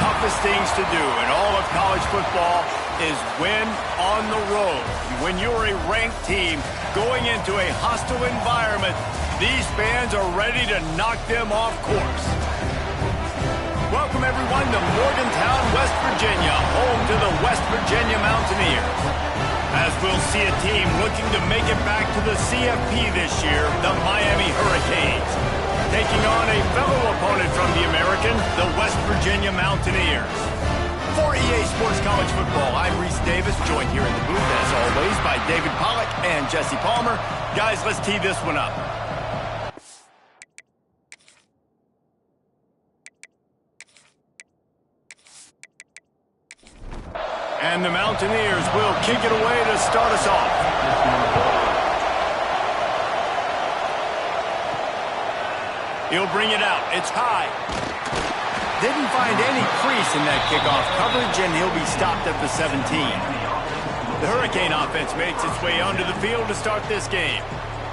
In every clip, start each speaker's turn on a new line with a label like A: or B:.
A: toughest things to do in all of college football is win on the road. When you're a ranked team going into a hostile environment, these fans are ready to knock them off course. Welcome, everyone, to Morgantown, West Virginia, home to the West Virginia Mountaineers. As we'll see a team looking to make it back to the CFP this year, the Miami Hurricanes, taking on a fellow opponent from the American, the West Virginia Mountaineers. For EA Sports College Football, I'm Reese Davis, joined here in the booth, as always, by David Pollack and Jesse Palmer. Guys, let's tee this one up. And the Mountaineers will kick it away to start us off. He'll bring it out. It's high. Didn't find any crease in that kickoff coverage, and he'll be stopped at the 17. The Hurricane offense makes its way onto the field to start this game.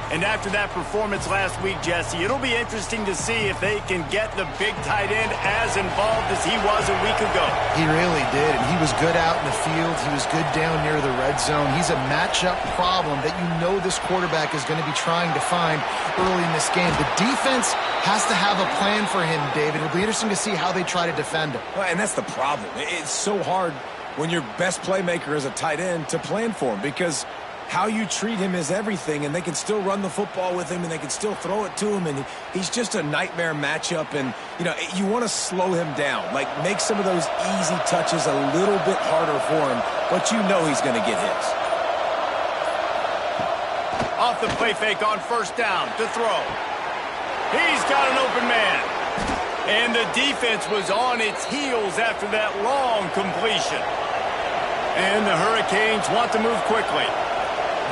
A: And after that performance last week, Jesse, it'll be interesting to see if they can get the big tight end as involved as he was a week ago.
B: He really did, and he was good out in the field. He was good down near the red zone. He's a matchup problem that you know this quarterback is going to be trying to find early in this game. The defense has to have a plan for him, David. It'll be interesting to see how they try to defend him.
C: Well, and that's the problem. It's so hard when your best playmaker is a tight end to plan for him, because how you treat him is everything, and they can still run the football with him, and they can still throw it to him, and he's just a nightmare matchup. And, you know, you want to slow him down, like make some of those easy touches a little bit harder for him, but you know he's going to get his.
A: Off the play fake on first down to throw. He's got an open man. And the defense was on its heels after that long completion. And the Hurricanes want to move quickly.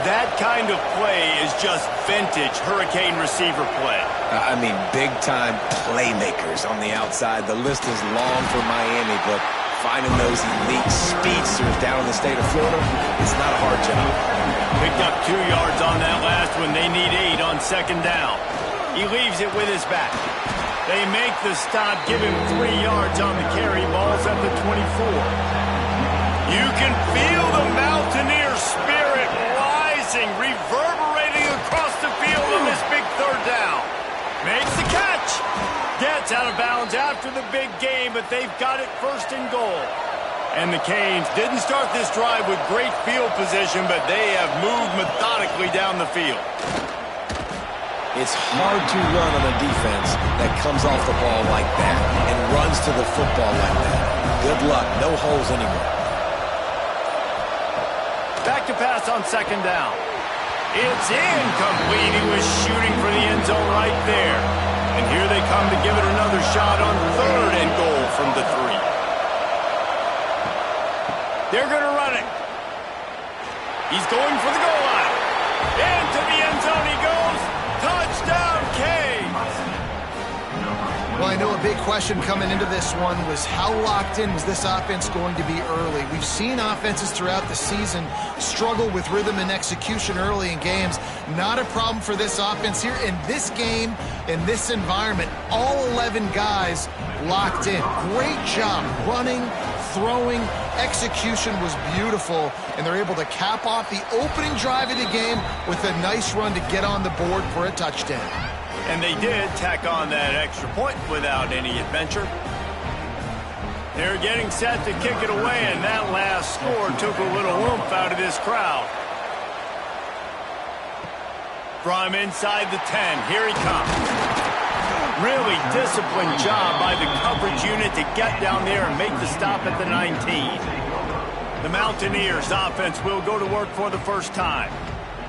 A: That kind of play is just vintage Hurricane receiver play.
C: I mean, big-time playmakers on the outside. The list is long for Miami, but finding those elite speedsters down in the state of Florida, it's not a hard job.
A: Picked up 2 yards on that last one. They need 8 on second down. He leaves it with his back. They make the stop, give him 3 yards on the carry. Ball's at the 24. You can feel the Mountaineer spirit rising, reverberating across the field on this big third down. Makes the catch. Gets out of bounds after the big game, but they've got it first and goal. And the Canes didn't start this drive with great field position, but they have moved methodically down the field.
C: It's hard to run on a defense that comes off the ball like that and runs to the football like that. Good luck. No holes anywhere.
A: Back to pass on second down. It's incomplete. He was shooting for the end zone right there. And here they come to give it another shot on third and goal from the 3. They're going to run it. He's going for the goal line. Into the end zone he goes. Touchdown, Canes.
B: Well, I know a big question coming into this one was how locked in was this offense going to be early? We've seen offenses throughout the season struggle with rhythm and execution early in games. Not a problem for this offense here. In this game, in this environment, all 11 guys locked in. Great job running, throwing. Execution was beautiful, and they're able to cap off the opening drive of the game with a nice run to get on the board for a touchdown.
A: And they did tack on that extra point without any adventure. They're getting set to kick it away, and that last score took a little oomph out of this crowd. From inside the 10, here he comes. Really disciplined job by the coverage unit to get down there and make the stop at the 19. The Mountaineers offense will go to work for the first time.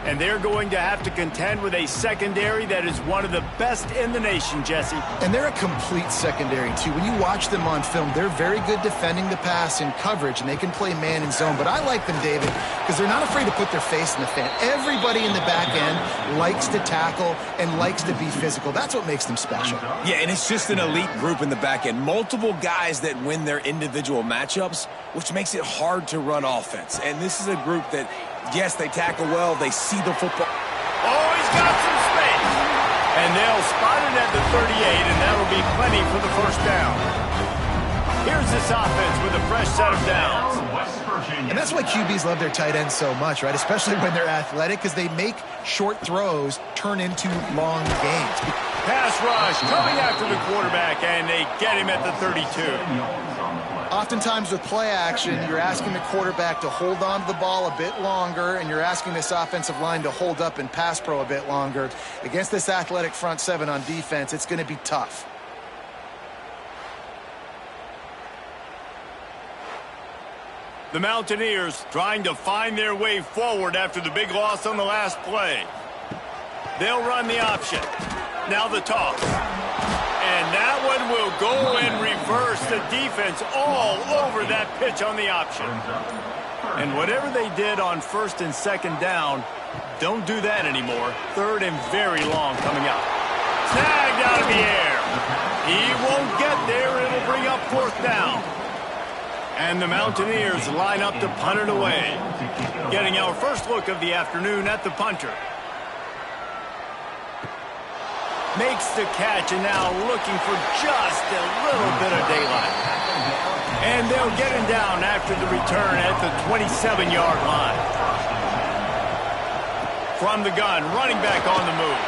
A: And they're going to have to contend with a secondary that is one of the best in the nation, Jesse.
B: And they're a complete secondary, too. When you watch them on film, they're very good defending the pass in coverage, and they can play man and zone. But I like them, David, because they're not afraid to put their face in the fan. Everybody in the back end likes to tackle and likes to be physical. That's what makes them special.
C: Yeah, and it's just an elite group in the back end. Multiple guys that win their individual matchups, which makes it hard to run offense. And this is a group that, yes, they tackle well. They see the football.
A: Oh, he's got some space. And they'll spot it at the 38, and that'll be plenty for the first down. Here's this offense with a fresh set of downs.
B: And that's why QBs love their tight ends so much, right? Especially when they're athletic, because they make short throws turn into long gains.
A: Pass rush coming after the quarterback, and they get him at the 32.
B: Oftentimes with play action, you're asking the quarterback to hold on to the ball a bit longer, and you're asking this offensive line to hold up in pass pro a bit longer. Against this athletic front seven on defense, it's going to be tough.
A: The Mountaineers trying to find their way forward after the big loss on the last play. They'll run the option. Now the toss. And that one will go in reverse. The defense all over that pitch on the option. And whatever they did on first and second down, don't do that anymore. Third and very long coming up. Snagged out of the air. He won't get there. It'll bring up fourth down. And the Mountaineers line up to punt it away. Getting our first look of the afternoon at the punter. Makes the catch, and now looking for just a little bit of daylight. And they'll get him down after the return at the 27-yard line. From the gun, running back on the move.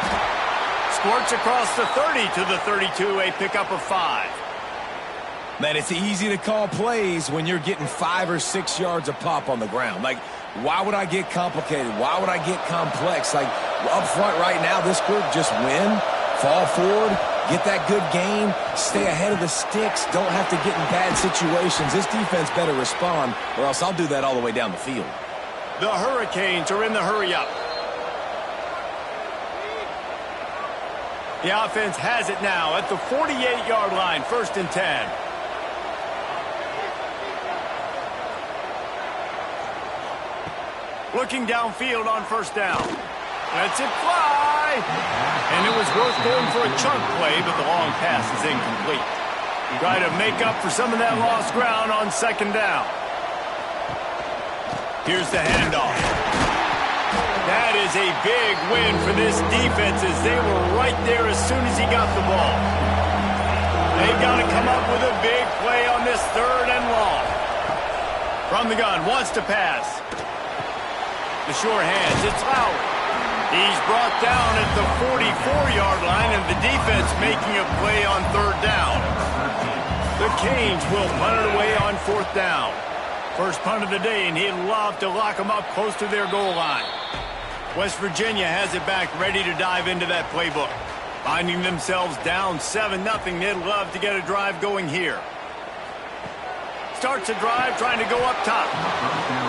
A: Squirts across the 30 to the 32, a pickup of 5.
C: Man, it's easy to call plays when you're getting 5 or 6 yards a pop on the ground. Like, why would I get complicated? Why would I get complex? Like, up front right now, this group just win, fall forward, get that good gain, stay ahead of the sticks, don't have to get in bad situations. This defense better respond, or else I'll do that all the way down the field.
A: The Hurricanes are in the hurry-up. The offense has it now at the 48-yard line, 1st and 10. Looking downfield on first down. Lets it fly. And it was worth going for a chunk play, but the long pass is incomplete. Try to make up for some of that lost ground on second down. Here's the handoff. That is a big win for this defense as they were right there as soon as he got the ball. They've got to come up with a big play on this 3rd and long. From the gun, wants to pass. The sure hands, it's Lowry. He's brought down at the 44-yard line, and the defense making a play on 3rd down. The Canes will punt it away on 4th down. First punt of the day, and he'd love to lock them up close to their goal line. West Virginia has it back, ready to dive into that playbook. Finding themselves down 7-0, they'd love to get a drive going here. Starts a drive trying to go up top.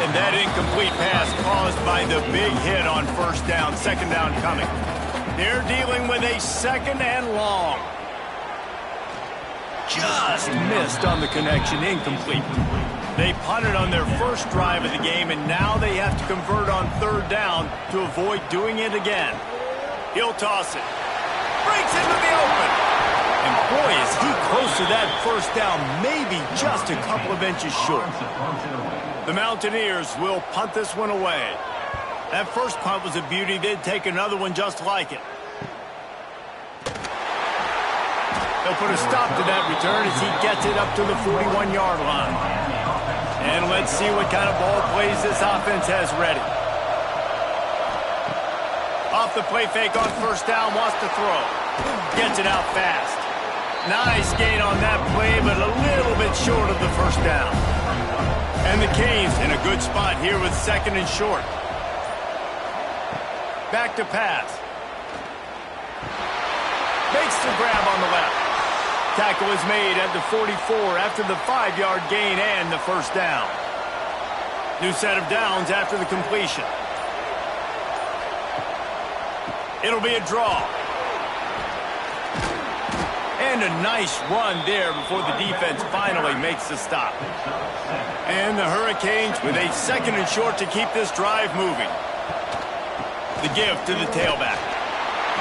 A: And that incomplete pass caused by the big hit on first down, second down coming. They're dealing with a 2nd and long. Just missed on the connection, incomplete. They punted on their first drive of the game, and now they have to convert on 3rd down to avoid doing it again. He'll toss it. Breaks into the open. And boy, is he close to that first down, maybe just a couple of inches short. The Mountaineers will punt this one away. That first punt was a beauty. They'd take another one just like it. They'll put a stop to that return as he gets it up to the 41-yard line. And let's see what kind of ball plays this offense has ready. Off the play fake on first down, wants to throw. Gets it out fast. Nice gain on that play, but a little bit short of the first down. And the Canes in a good spot here with 2nd and short. Back to pass. Makes the grab on the left. Tackle is made at the 44 after the 5-yard gain and the first down. New set of downs after the completion. It'll be a draw. And a nice run there before the defense finally makes the stop. And the Hurricanes with a 2nd and short to keep this drive moving. The give to the tailback.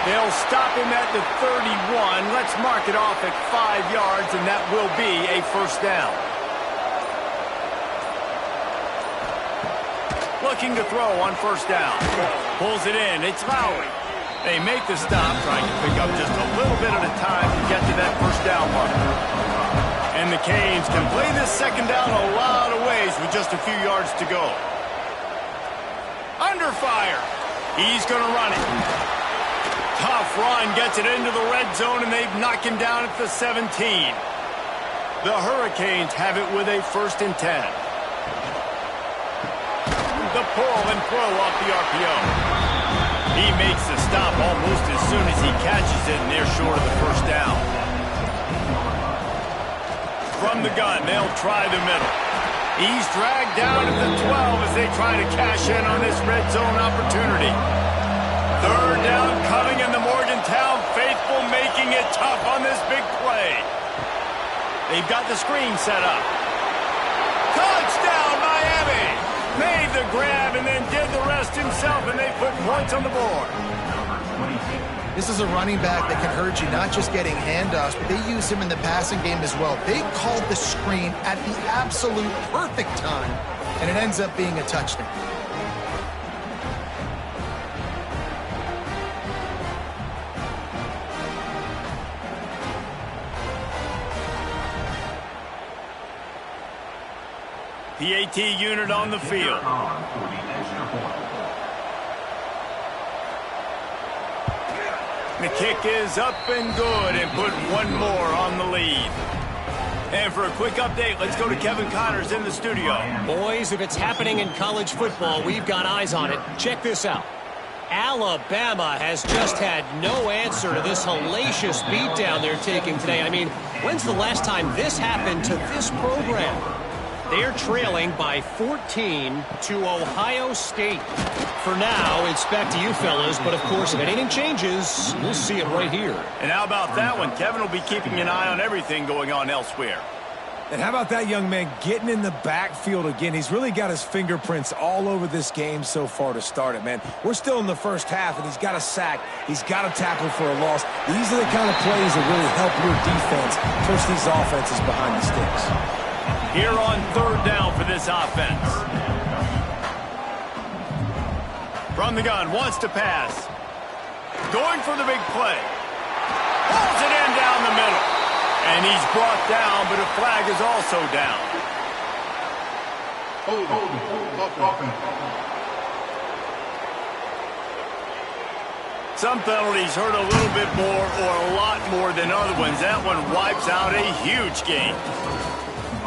A: They'll stop him at the 31. Let's mark it off at 5 yards, and that will be a first down. Looking to throw on first down. Pulls it in. It's Lowry. They make the stop, trying to pick up just a little bit at a time to get to that first down mark. And the Canes can play this second down a lot of ways with just a few yards to go. Under fire. He's going to run it. Tough run gets it into the red zone, and they've knocked him down at the 17. The Hurricanes have it with a 1st and 10. The pull and throw off the RPO. He makes the stop almost as soon as he catches it, and they're short of the 1st down. From the gun, they'll try the middle. He's dragged down at the 12 as they try to cash in on this red zone opportunity. 3rd down coming, and the Morgantown faithful making it tough on this big play. They've got the screen set up. Touchdown, Miami! Made the grab and then did the rest himself, and they put points on the board.
B: This is a running back that can hurt you, not just getting handoffs, but they use him in the passing game as well. They called the screen at the absolute perfect time, and it ends up being a touchdown.
A: PAT unit on the field. The kick is up and good, and put one more on the lead. And for a quick update, let's go to Kevin Connors in the studio.
D: Boys, if it's happening in college football, we've got eyes on it. Check this out. Alabama has just had no answer to this hellacious beatdown they're taking today. I mean, when's the last time this happened to this program? They're trailing by 14 to Ohio State. For now, it's back to you fellas, but of course, if anything changes, we'll see it right here.
A: And how about that one? Kevin will be keeping an eye on everything going on elsewhere.
C: And how about that young man getting in the backfield again? He's really got his fingerprints all over this game so far to start it, man. We're still in the 1st half, and he's got a sack. He's got a tackle for a loss. These are the kind of plays that really help your defense push these offenses behind the sticks.
A: Here on 3rd down for this offense. From the gun, wants to pass. Going for the big play. Pulls it in down the middle. And he's brought down, but a flag is also down. Some penalties hurt a little bit more or a lot more than other ones. That one wipes out a huge game.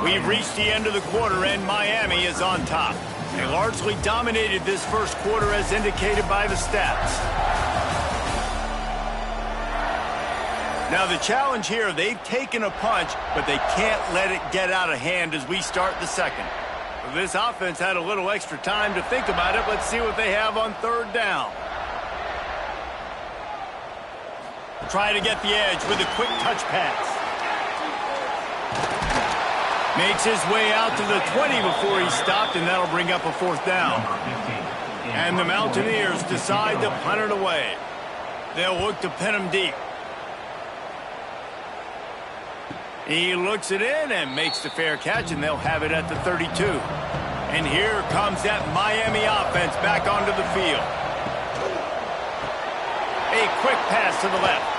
A: We've reached the end of the quarter, and Miami is on top. They largely dominated this 1st quarter as indicated by the stats. Now the challenge here, they've taken a punch, but they can't let it get out of hand as we start the 2nd. This offense had a little extra time to think about it. Let's see what they have on 3rd down. Try to get the edge with a quick touch pass. Makes his way out to the 20 before he stopped, and that'll bring up a 4th down. And the Mountaineers decide to punt it away. They'll look to pin him deep. He looks it in and makes the fair catch, and they'll have it at the 32. And here comes that Miami offense back onto the field. A quick pass to the left.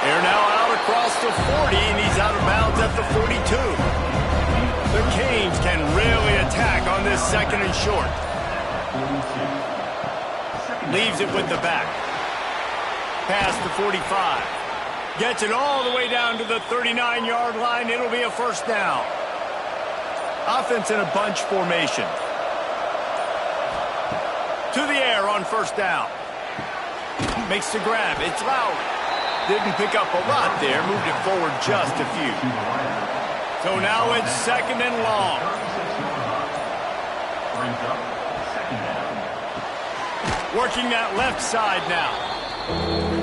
A: They're now out across the 40, and he's out of bounds at the 42. The Canes can really attack on this 2nd and short. Leaves it with the back. Past the 45. Gets it all the way down to the 39-yard line. It'll be a 1st down. Offense in a bunch formation. To the air on 1st down. Makes the grab. It's Lowry. Didn't pick up a lot there. Moved it forward just a few. So now it's 2nd and long. Working that left side now.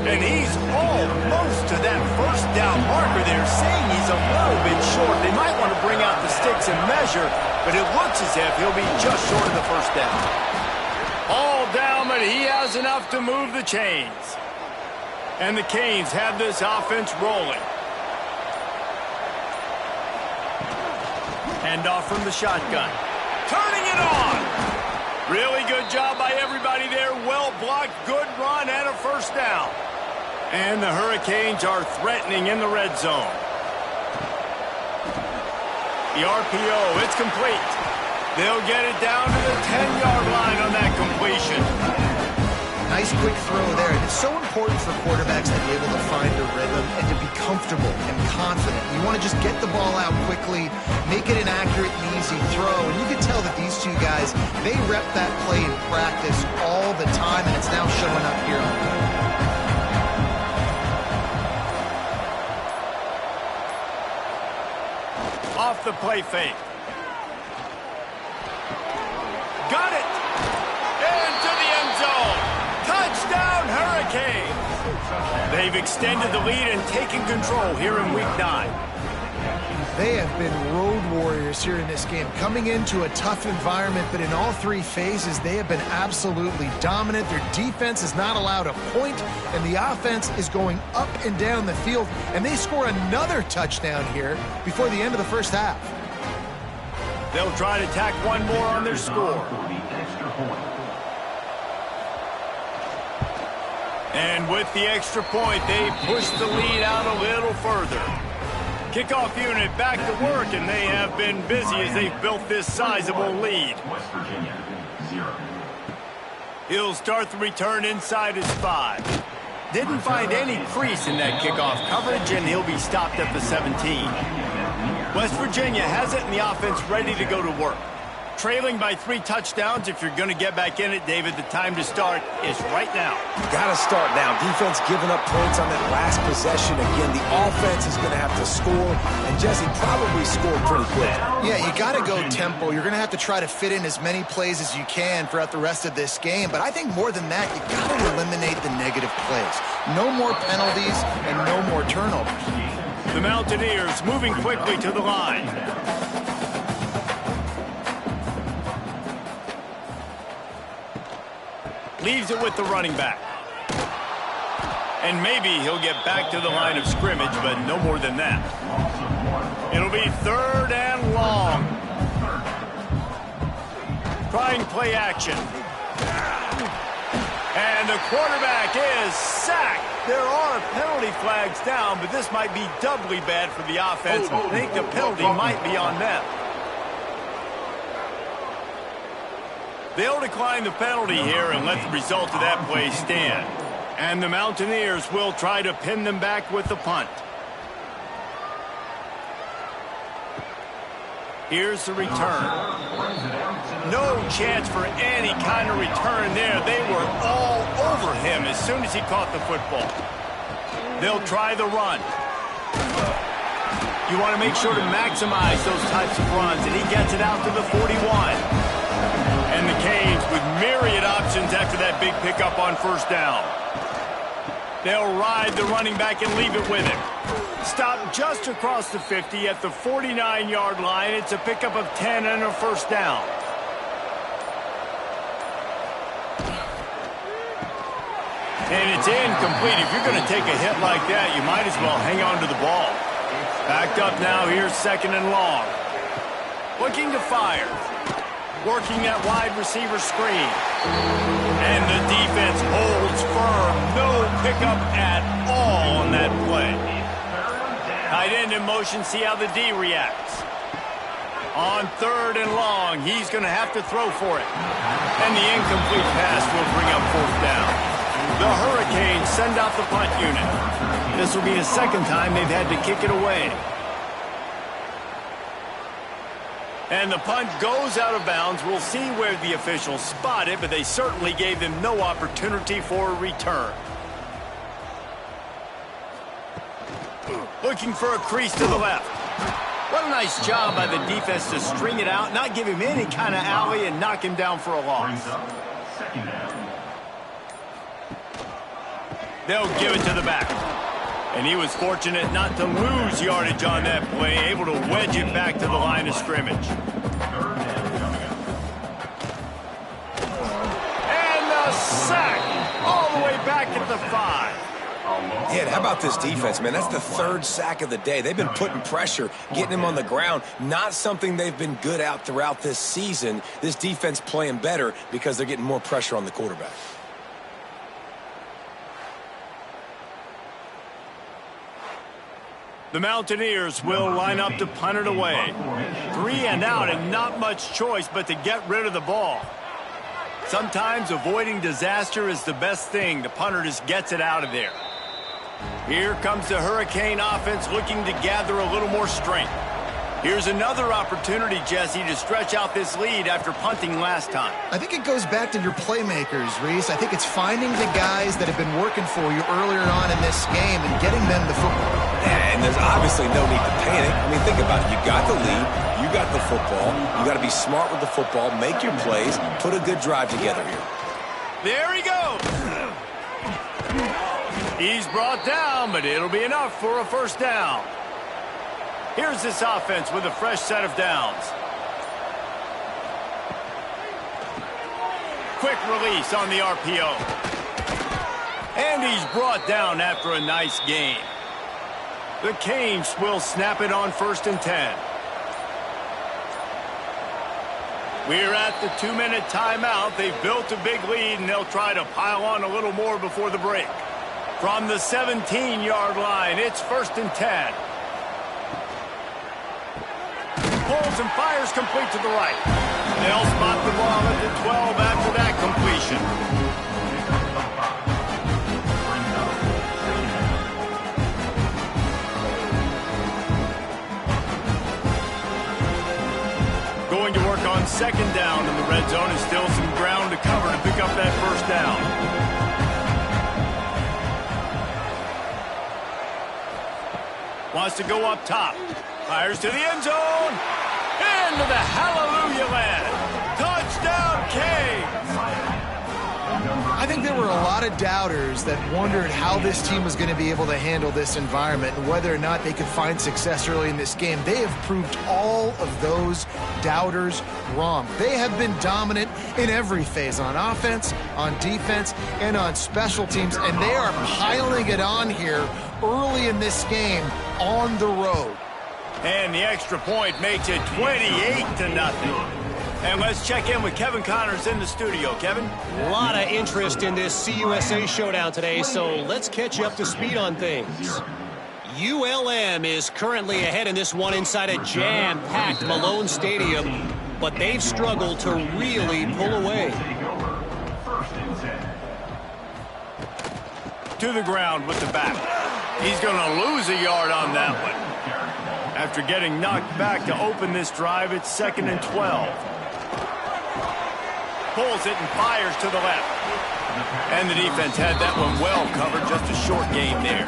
A: And he's almost to that 1st down marker there, saying he's a little bit short. They might want to bring out the sticks and measure, but it looks as if he'll be just short of the 1st down. All down, but he has enough to move the chains. And the Canes have this offense rolling. Handoff from the shotgun. Turning it on. Really good job by everybody there. Well blocked, good run, and a 1st down. And the Hurricanes are threatening in the red zone. The RPO, it's complete. They'll get it down to the 10-yard line on that completion.
B: Nice quick throw there. And it's so important for quarterbacks to be able to find a rhythm and to be comfortable and confident. You want to just get the ball out quickly, make it an accurate and easy throw. And you can tell that these two guys, they rep that play in practice all the time, and it's now showing up here.
A: Off the play fake. Got it! Into the end zone! Touchdown, Hurricane! They've extended the lead and taken control here in Week 9.
B: They have been road warriors here in this game, coming into a tough environment, but in all three phases, they have been absolutely dominant. Their defense is not allowed a point, and the offense is going up and down the field, and they score another touchdown here before the end of the first half.
A: They'll try to tack one more on their score. And with the extra point, they push the lead out a little further. Kickoff unit back to work, and they have been busy as they've built this sizable lead. He'll start the return inside his 5. Didn't find any crease in that kickoff coverage, and he'll be stopped at the 17. West Virginia has it, and the offense ready to go to work. Trailing by 3 touchdowns. If you're going to get back in it, David, the time to start is right now.
C: Got to start now. Defense giving up points on that last possession. Again, the offense is going to have to score, and Jesse probably scored pretty quick.
B: Yeah, you got to go tempo. You're going to have to try to fit in as many plays as you can throughout the rest of this game. But I think more than that, you got to eliminate the negative plays. No more penalties and no more turnovers.
A: The Mountaineers moving quickly to the line. Leaves it with the running back. And maybe he'll get back to the line of scrimmage, but no more than that. It'll be 3rd and long. Trying play action. And the quarterback is sacked. There are penalty flags down, but this might be doubly bad for the offense. I think the penalty might be on them. They'll decline the penalty here and let the result of that play stand. And the Mountaineers will try to pin them back with the punt. Here's the return. No chance for any kind of return there. They were all over him as soon as he caught the football. They'll try the run. You want to make sure to maximize those types of runs, and he gets it out to the 41. And the Canes with myriad options after that big pickup on 1st down. They'll ride the running back and leave it with him. Stop just across the 50 at the 49-yard line. It's a pickup of 10 and a 1st down. And it's incomplete. If you're going to take a hit like that, you might as well hang on to the ball. Backed up now. Here's 2nd and long. Looking to fire. Working that wide receiver screen. And the defense holds firm. No pickup at all on that play. Tight end in motion. See how the D reacts. On 3rd and long, he's going to have to throw for it. And the incomplete pass will bring up 4th down. The Hurricanes send out the punt unit. This will be the 2nd time they've had to kick it away. And the punt goes out of bounds. We'll see where the officials spot it, but they certainly gave them no opportunity for a return. Looking for a crease to the left. What a nice job by the defense to string it out, not give him any kind of alley, and knock him down for a loss. They'll give it to the back. And he was fortunate not to lose yardage on that play, able to wedge it back to the line of scrimmage. And the sack all the way back at the 5.
C: Yeah, how about this defense, man? That's the 3rd sack of the day. They've been putting pressure, getting him on the ground. Not something they've been good at throughout this season. This defense playing better because they're getting more pressure on the quarterback.
A: The Mountaineers will line up to punt it away. 3 and out and not much choice but to get rid of the ball. Sometimes avoiding disaster is the best thing. The punter just gets it out of there. Here comes the Hurricane offense looking to gather a little more strength. Here's another opportunity, Jesse, to stretch out this lead after punting last time.
B: I think it goes back to your playmakers, Reese. I think it's finding the guys that have been working for you earlier on in this game and getting them the football.
C: Yeah, and there's obviously no need to panic. I mean, think about it. You got the lead. You got the football. You got to be smart with the football, make your plays, put a good drive together here.
A: There he goes. He's brought down, but it'll be enough for a first down. Here's this offense with a fresh set of downs. Quick release on the RPO. And he's brought down after a nice gain. The Canes will snap it on 1st and 10. We're at the 2-minute timeout. They've built a big lead, and they'll try to pile on a little more before the break. From the 17-yard line, it's 1st and 10. Pulls and fires complete to the right. They'll spot the ball at the 12 after that completion. Going to work on 2nd down in the red zone, and still some ground to cover to pick up that first down. Wants to go up top. Fires to the end zone. Into the hallelujah land. Touchdown, Canes.
B: I think there were a lot of doubters that wondered how this team was going to be able to handle this environment and whether or not they could find success early in this game. They have proved all of those doubters wrong. They have been dominant in every phase, on offense, on defense, and on special teams, and they are piling it on here early in this game on the road.
A: And the extra point makes it 28-0. And let's check in with Kevin Connors in the studio. Kevin?
D: A lot of interest in this CUSA showdown today, so let's catch you up to speed on things. ULM is currently ahead in this one inside a jam-packed Malone Stadium, but they've struggled to really pull away.
A: To the ground with the back. He's going to lose a yard on that one. After getting knocked back to open this drive, it's 2nd and 12. Pulls it and fires to the left. And the defense had that one well covered, just a short game there.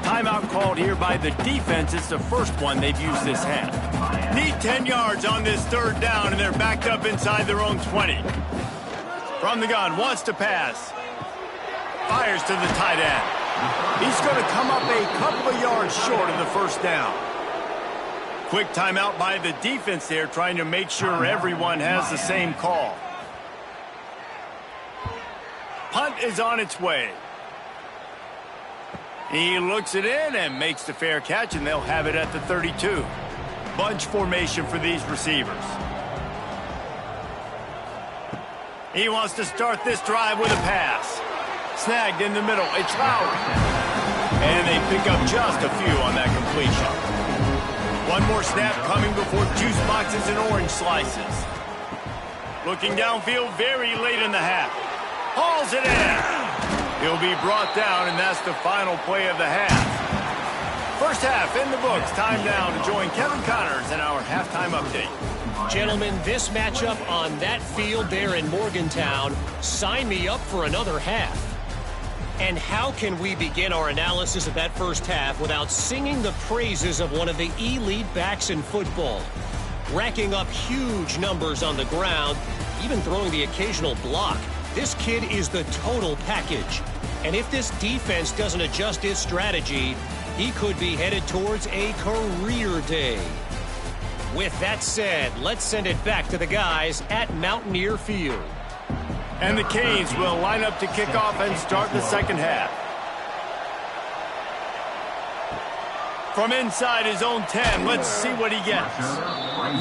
A: Timeout called here by the defense. It's the first one they've used this half. Need 10 yards on this 3rd down, and they're backed up inside their own 20. From the gun, wants to pass. Fires to the tight end. He's going to come up a couple of yards short of the first down. Quick timeout by the defense there, trying to make sure everyone has the same call. Punt is on its way. He looks it in and makes the fair catch, and they'll have it at the 32. Bunch formation for these receivers. He wants to start this drive with a pass. Snagged in the middle. It's Lowry. And they pick up just a few on that completion. One more snap coming before juice boxes and orange slices. Looking downfield very late in the half. Hauls it in. He'll be brought down, and that's the final play of the half. First half in the books. Time now to join Kevin Connors in our halftime update.
D: Gentlemen, this matchup on that field there in Morgantown, sign me up for another half. And how can we begin our analysis of that first half without singing the praises of one of the elite backs in football? Racking up huge numbers on the ground, even throwing the occasional block. This kid is the total package. And if this defense doesn't adjust its strategy, he could be headed towards a career day. With that said, let's send it back to the guys at Mountaineer Field.
A: And the Canes will line up to kick off and start the second half. From inside his own 10, let's see what he gets.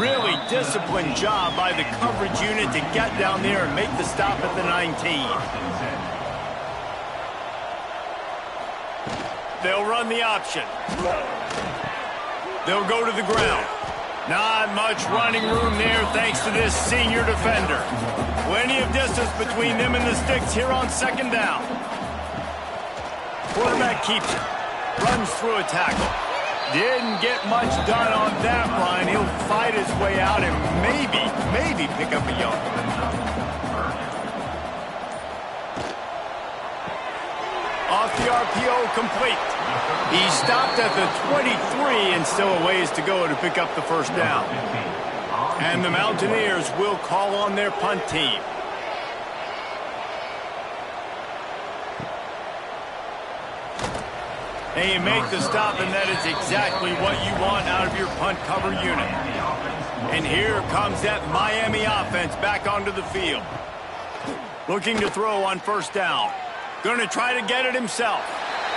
A: Really disciplined job by the coverage unit to get down there and make the stop at the 19. They'll run the option. They'll go to the ground. Not much running room there thanks to this senior defender. Plenty of distance between them and the sticks here on second down. Quarterback keeps it. Runs through a tackle. Didn't get much done on that run. He'll fight his way out and maybe pick up a yard. Off the RPO, complete. He stopped at the 23 and still a ways to go to pick up the first down. And the Mountaineers will call on their punt team. And you make the stop, and that is exactly what you want out of your punt cover unit. And here comes that Miami offense back onto the field. Looking to throw on first down. Going to try to get it himself.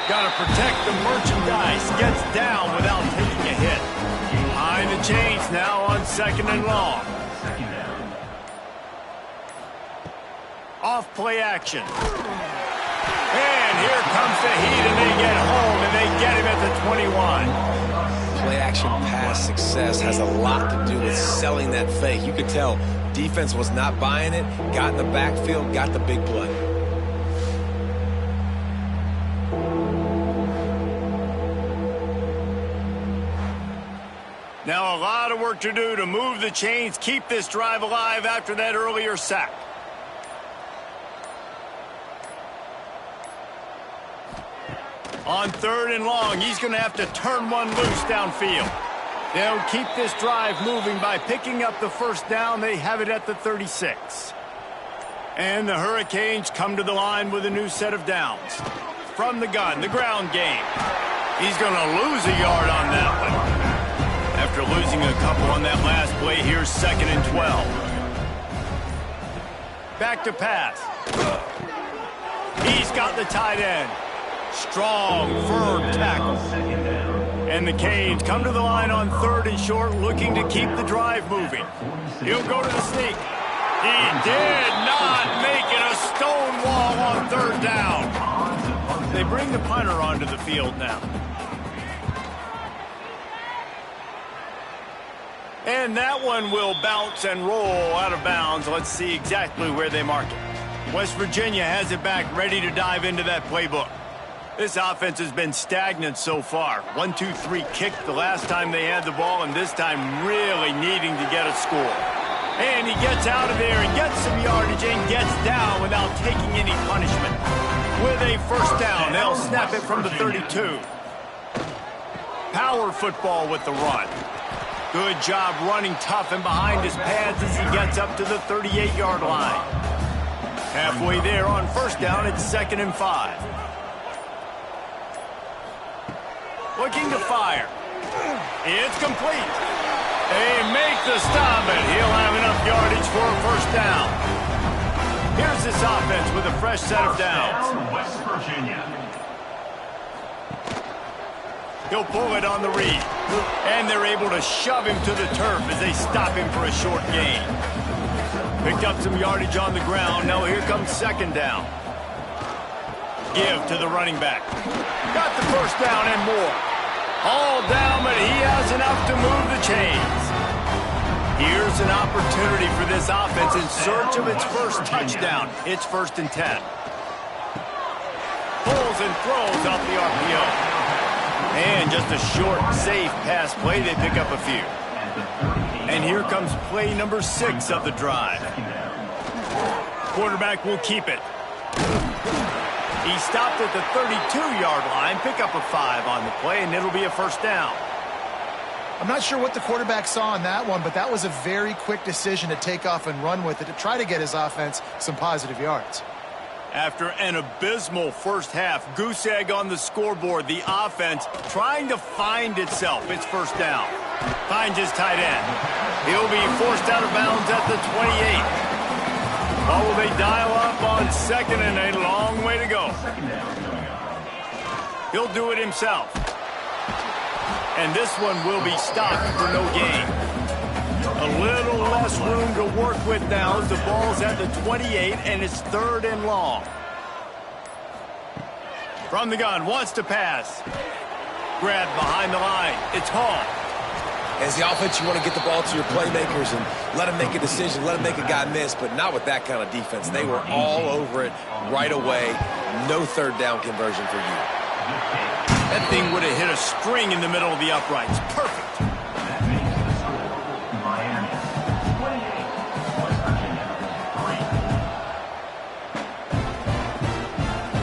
A: Got to protect the merchandise. Gets down without taking a hit. Behind the chains now on second and long. Off play action. And here comes the heat, and they get home, and they get him at the 21.
C: Play action pass success has a lot to do with selling that fake. You could tell defense was not buying it, got in the backfield, got the big play.
A: Now a lot of work to do to move the chains, keep this drive alive after that earlier sack. On third and long, he's going to have to turn one loose downfield. They'll keep this drive moving by picking up the first down. They have it at the 36. And the Hurricanes come to the line with a new set of downs. From the gun, the ground game. He's going to lose a yard on that one. After losing a couple on that last play, here's second and 12. Back to pass. He's got the tight end. Strong, firm tackle. And the Canes come to the line on third and short, looking to keep the drive moving. He'll go to the sneak. He did not make it a stone wall on third down. They bring the punter onto the field now. And that one will bounce and roll out of bounds. Let's see exactly where they mark it. West Virginia has it back, ready to dive into that playbook. This offense has been stagnant so far. 1-2-3 kick the last time they had the ball, and this time really needing to get a score. And he gets out of there and gets some yardage and gets down without taking any punishment. With a first down, they'll snap it from the 32. Power football with the run. Good job running tough and behind his pads as he gets up to the 38-yard line. Halfway there on first down, it's second and 5. Looking to fire. It's complete. They make the stop, and he'll have enough yardage for a first down. Here's this offense with a fresh set of downs.
E: West Virginia.
A: He'll pull it on the read. And they're able to shove him to the turf as they stop him for a short gain. Picked up some yardage on the ground. Now here comes second down. Give to the running back. Got the first down and more. All down, but he has enough to move the chains. Here's an opportunity for this offense in search of its first touchdown. It's first and 10. Pulls and throws off the RPO. And just a short, safe pass play. They pick up a few. And here comes play number 6 of the drive. Quarterback will keep it. He stopped at the 32-yard line. Pick up a 5 on the play, and it'll be a first down.
B: I'm not sure what the quarterback saw on that one, but that was a very quick decision to take off and run with it to try to get his offense some positive yards.
A: After an abysmal first half, goose egg on the scoreboard, the offense trying to find itself. It's first down. Finds his tight end. He'll be forced out of bounds at the 28. Or will they dial up on second and a long way to go? He'll do it himself. And this one will be stopped for no gain. A little less room to work with now as the ball's at the 28 and it's third and long. From the gun, wants to pass. Grab behind the line. It's Hall.
C: As the offense, you want to get the ball to your playmakers and let them make a decision, let them make a guy miss, but not with that kind of defense. They were all over it right away. No third down conversion for you.
A: That thing would have hit a string in the middle of the uprights. Perfect.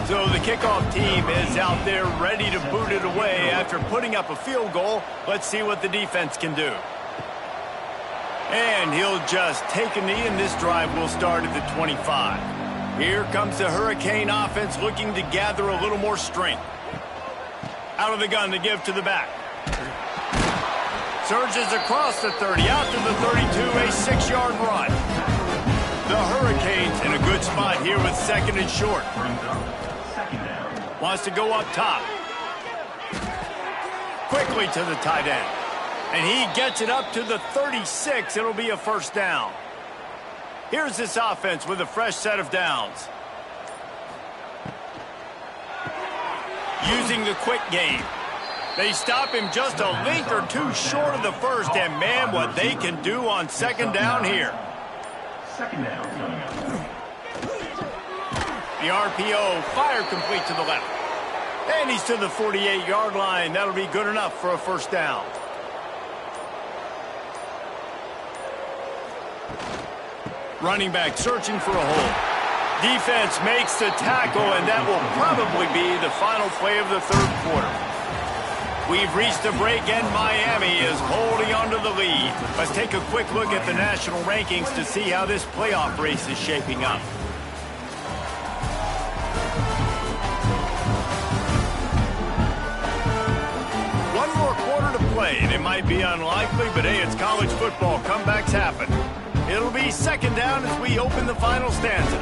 A: So the kickoff team is out there ready to boot it away after putting up a field goal. Let's see what the defense can do. And he'll just take a knee, and this drive will start at the 25. Here comes the Hurricane offense looking to gather a little more strength. Out of the gun to give to the back. Surges across the 30, out to the 32, a 6-yard run. The Hurricanes in a good spot here with second and short. Wants to go up top. Quickly to the tight end. And he gets it up to the 36. It'll be a first down. Here's this offense with a fresh set of downs. Using the quick game. They stop him just a length or two short of the first. And, man, what they can do on second down here.
E: Second down.
A: The RPO, fire complete to the left. And he's to the 48-yard line. That'll be good enough for a first down. Running back searching for a hole. Defense makes the tackle, and that will probably be the final play of the third quarter. We've reached a break, and Miami is holding on to the lead. Let's take a quick look at the national rankings to see how this playoff race is shaping up. One more quarter to play, and it might be unlikely, but hey, it's college football. Comebacks happen. It'll be second down as we open the final stanza.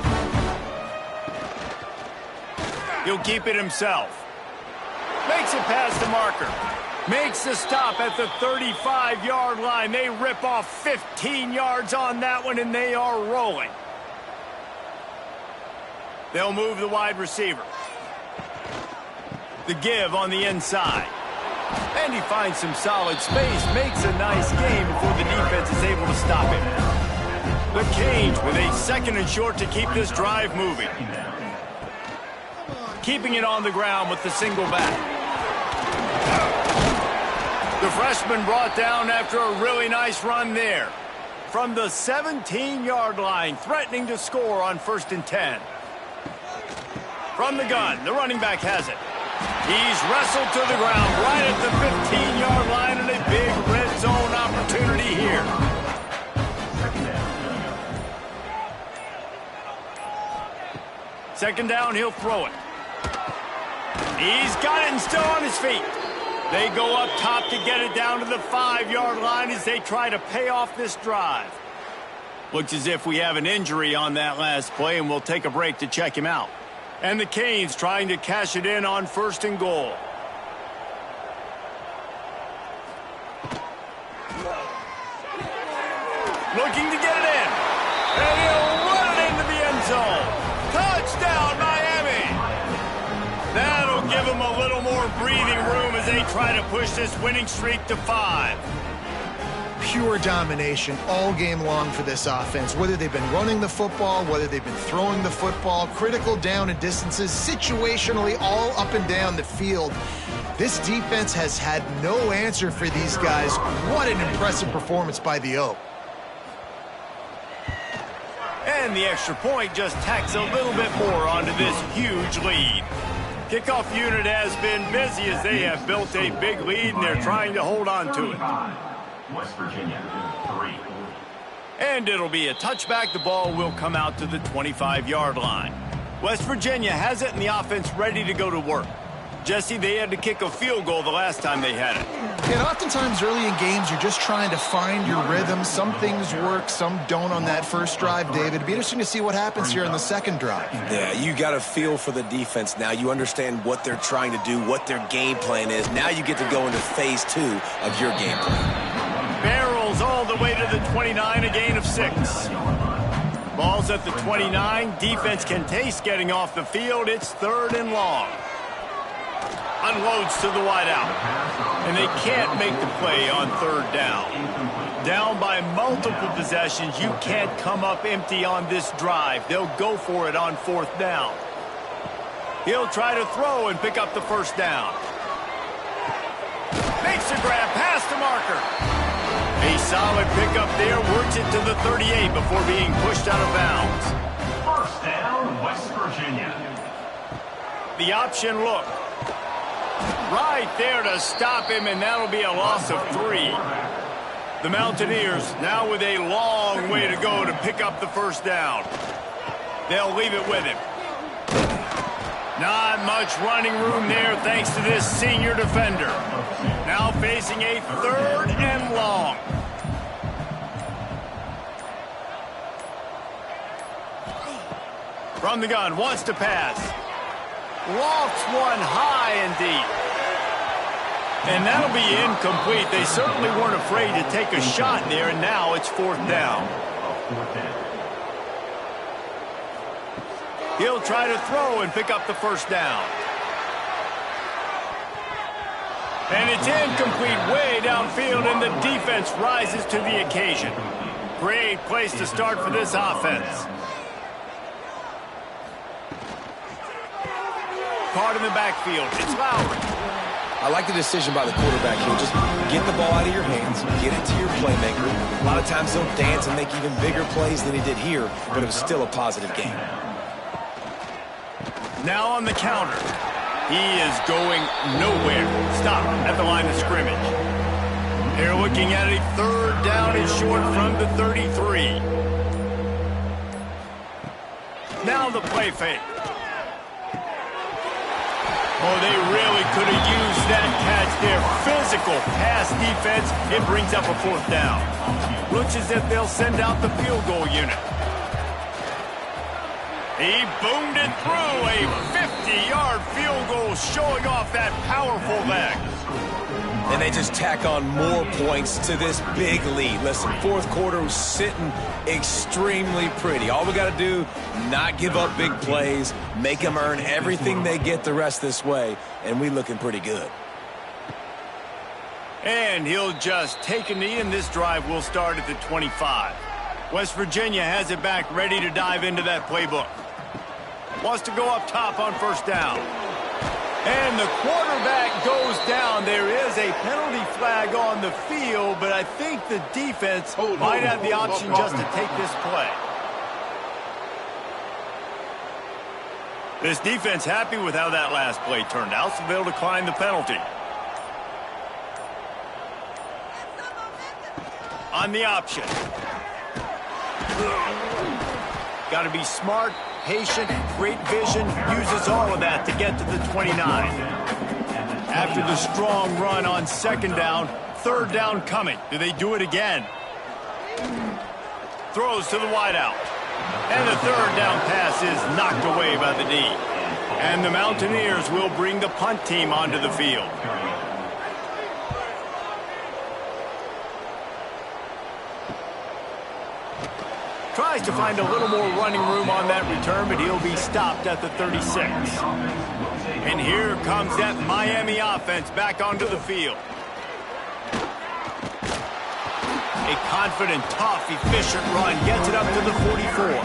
A: He'll keep it himself. Makes it past the marker. Makes the stop at the 35-yard line. They rip off 15 yards on that one, and they are rolling. They'll move the wide receiver. The give on the inside. And he finds some solid space. Makes a nice game before the defense is able to stop him. The Canes with a second and short to keep this drive moving. Keeping it on the ground with the single back. The freshman brought down after a really nice run there. From the 17-yard line, threatening to score on 1st and 10. From the gun, the running back has it. He's wrestled to the ground right at the 15-yard line, and a big red zone opportunity here. Second down, he'll throw it. He's got it and still on his feet. They go up top to get it down to the 5-yard line as they try to pay off this drive. Looks as if we have an injury on that last play, and we'll take a break to check him out. And the Canes trying to cash it in on 1st and goal. Looking to get it in. And he'll run it into the end zone. Touchdown, Miami! That'll give them a little more breathing room as they try to push this winning streak to 5.
B: Pure domination all game long for this offense. Whether they've been running the football, whether they've been throwing the football, critical down and distances, situationally all up and down the field. This defense has had no answer for these guys. What an impressive performance by the Oak.
A: And the extra point just tacks a little bit more onto this huge lead. Kickoff unit has been busy as they have built a big lead, and they're trying to hold on to it.
E: West Virginia, 3.
A: And it'll be a touchback. The ball will come out to the 25-yard line. West Virginia has it, and the offense ready to go to work. Jesse, they had to kick a field goal the last time they had it.
B: And oftentimes early in games, you're just trying to find your rhythm. Some things work, some don't on that first drive, David. It'd be interesting to see what happens here in the second drive.
C: Yeah, you got a feel for the defense now. You understand what they're trying to do, what their game plan is. Now you get to go into phase 2 of your game plan.
A: Barrels all the way to the 29, a gain of 6. Ball's at the 29. Defense can taste getting off the field. It's 3rd and long. unloads to the wideout. And they can't make the play on third down. Down by multiple possessions, you can't come up empty on this drive. They'll go for it on fourth down. He'll try to throw and pick up the first down. Makes a grab past the marker. A solid pickup there, works it to the 38 before being pushed out of bounds.
E: First down, West Virginia.
A: The option look. Right there to stop him, and that'll be a loss of 3. The Mountaineers now with a long way to go to pick up the first down. They'll leave it with him. Not much running room there thanks to this senior defender. Now facing a 3rd and long. From the gun, wants to pass. Lofts one high and deep. And that'll be incomplete. They certainly weren't afraid to take a shot there, and now it's 4th down. He'll try to throw and pick up the first down. And it's incomplete way downfield, and the defense rises to the occasion. Great place to start for this offense. Caught in the backfield. It's Lowry.
C: I like the decision by the quarterback here. Just get the ball out of your hands, get it to your playmaker. A lot of times he'll dance and make even bigger plays than he did here, but it was still a positive game.
A: Now on the counter. He is going nowhere. Stop at the line of scrimmage. They're looking at a 3rd down and short from the 33. Now the play fake. Oh, they really could have used that catch there. Physical pass defense. It brings up a 4th down. Looks as if they'll send out the field goal unit. He boomed it through. A 50-yard field goal showing off that powerful leg.
C: And they just tack on more points to this big lead. Listen, 4th quarter was sitting extremely pretty. All we got to do, not give up big plays, make them earn everything they get the rest this way, and we looking pretty good.
A: And he'll just take a knee, and this drive will start at the 25. West Virginia has it back, ready to dive into that playbook. Wants to go up top on first down. And the quarterback goes down. There is a penalty flag on the field, but I think the defense might have the option just to take this play. This defense happy with how that last play turned out, so they'll decline the penalty. On the option. Got to be smart, patient, great vision, uses all of that to get to the 29. After the strong run on 2nd down, 3rd down coming. Do they do it again? Throws to the wideout. And the 3rd down pass is knocked away by the D. And the Mountaineers will bring the punt team onto the field. Tries to find a little more running room on that return, but he'll be stopped at the 36. And here comes that Miami offense back onto the field. A confident, tough, efficient run gets it up to the 44.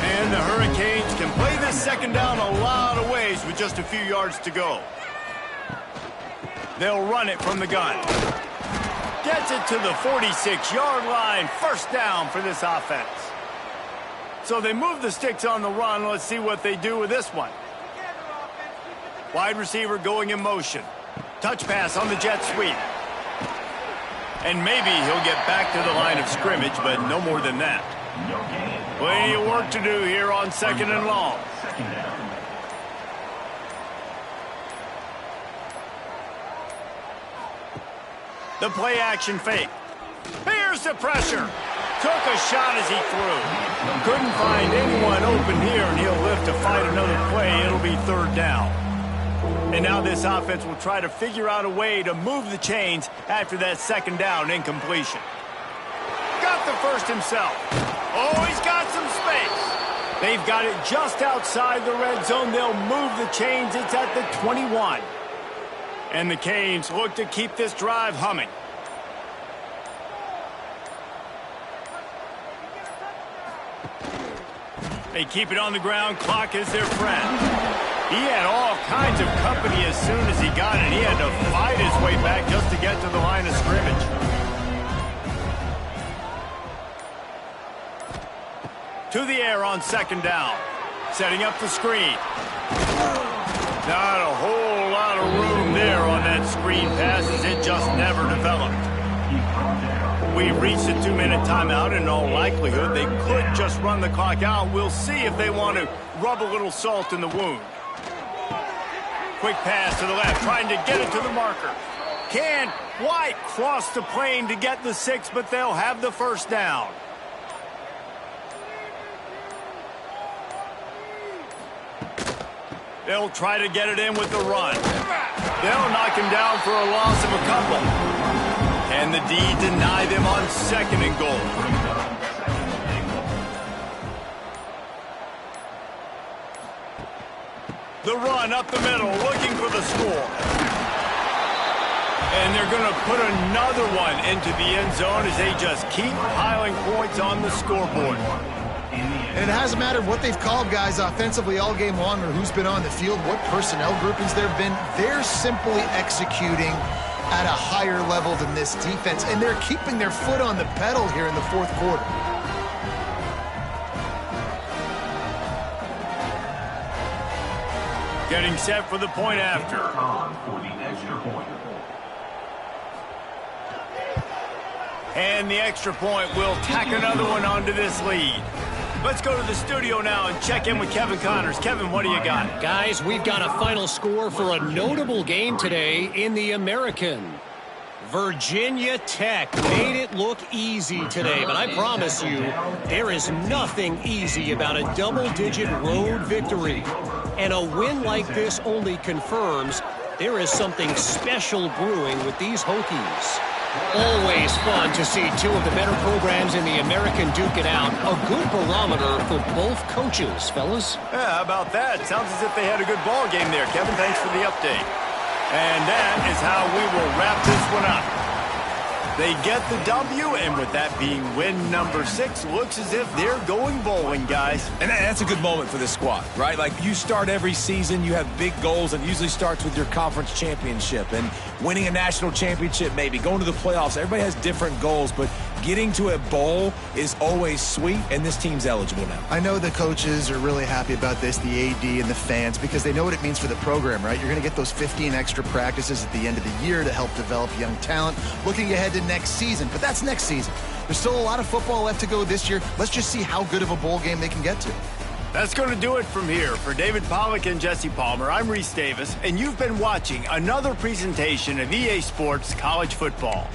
A: And the Hurricanes can play this 2nd down a lot of ways with just a few yards to go. They'll run it from the gun. Gets it to the 46-yard line. First down for this offense. So they move the sticks on the run. Let's see what they do with this one. Wide receiver going in motion. Touch pass on the jet sweep. And maybe he'll get back to the line of scrimmage, but no more than that. Plenty of work to do here on 2nd and long. The play action fake. Here's the pressure. Took a shot as he threw. Couldn't find anyone open here, and he'll live to fight another play. It'll be 3rd down. And now this offense will try to figure out a way to move the chains after that 2nd down incompletion. Got the first himself. Oh, he's got some space. They've got it just outside the red zone. They'll move the chains. It's at the 21. And the Canes look to keep this drive humming. They keep it on the ground. Clock is their friend. He had all kinds of company as soon as he got it. He had to fight his way back just to get to the line of scrimmage. To the air on second down. Setting up the screen. Not a whole lot of room there on that screen pass as it just never developed. We've reached a 2-minute timeout. In all likelihood, they could just run the clock out. We'll see if they want to rub a little salt in the wound. Quick pass to the left, trying to get it to the marker. Can't quite cross the plane to get the 6, but they'll have the first down. They'll try to get it in with the run. They'll knock him down for a loss of a couple. And the D deny them on second and goal. The run up the middle, looking for the score. And they're going to put another one into the end zone as they just keep piling points on the scoreboard.
B: And it hasn't mattered what they've called, guys, offensively all game long or who's been on the field, what personnel groupings there have been. They're simply executing at a higher level than this defense, and they're keeping their foot on the pedal here in the fourth quarter.
A: Getting set for the point after. And the extra point will tack another one onto this lead. Let's go to the studio now and check in with Kevin Connors. Kevin, what do you got?
D: Guys, we've got a final score for a notable game today in the American. Virginia Tech made it look easy today, but I promise you, there is nothing easy about a double-digit road victory. And a win like this only confirms there is something special brewing with these Hokies. Always fun to see two of the better programs in the American duke it out. A good barometer for both coaches, fellas.
A: Yeah, how about that? Sounds as if they had a good ball game there. Kevin, thanks for the update. And that is how we will wrap this one up. They get the W, and with that being win number 6, looks as if they're going bowling, guys.
C: And that's a good moment for this squad, right? Like, you start every season, you have big goals, and it usually starts with your conference championship and winning a national championship, maybe going to the playoffs. Everybody has different goals, but getting to a bowl is always sweet, and this team's eligible now.
B: I know the coaches are really happy about this, the AD and the fans, because they know what it means for the program, right? You're going to get those 15 extra practices at the end of the year to help develop young talent, looking ahead to next season. But that's next season. There's still a lot of football left to go this year. Let's just see how good of a bowl game they can get to.
A: That's going to do it from here. For David Pollack and Jesse Palmer, I'm Reese Davis, and you've been watching another presentation of EA Sports College Football.